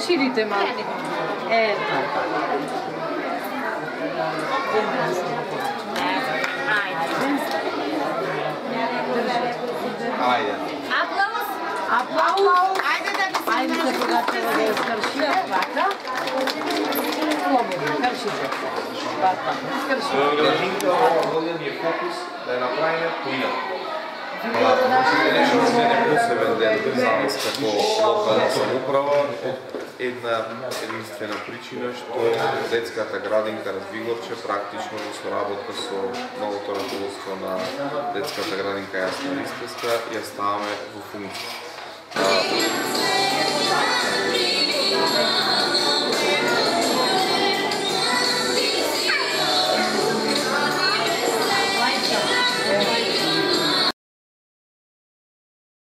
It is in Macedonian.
ширите малко. Така. Айде. Аплаус! Аплаус! Айде да ви се Айде да скършите. Така. Слободно, кършите. Така. Гражинка, воден е фокус да я направим поинак. Нещо не посебен ден за нас како локална самоуправа една единствена причина што детската градинка Развигорче практично во соработка со новото раководство на детската градинка Јасна Листевска ја ставаме во функција.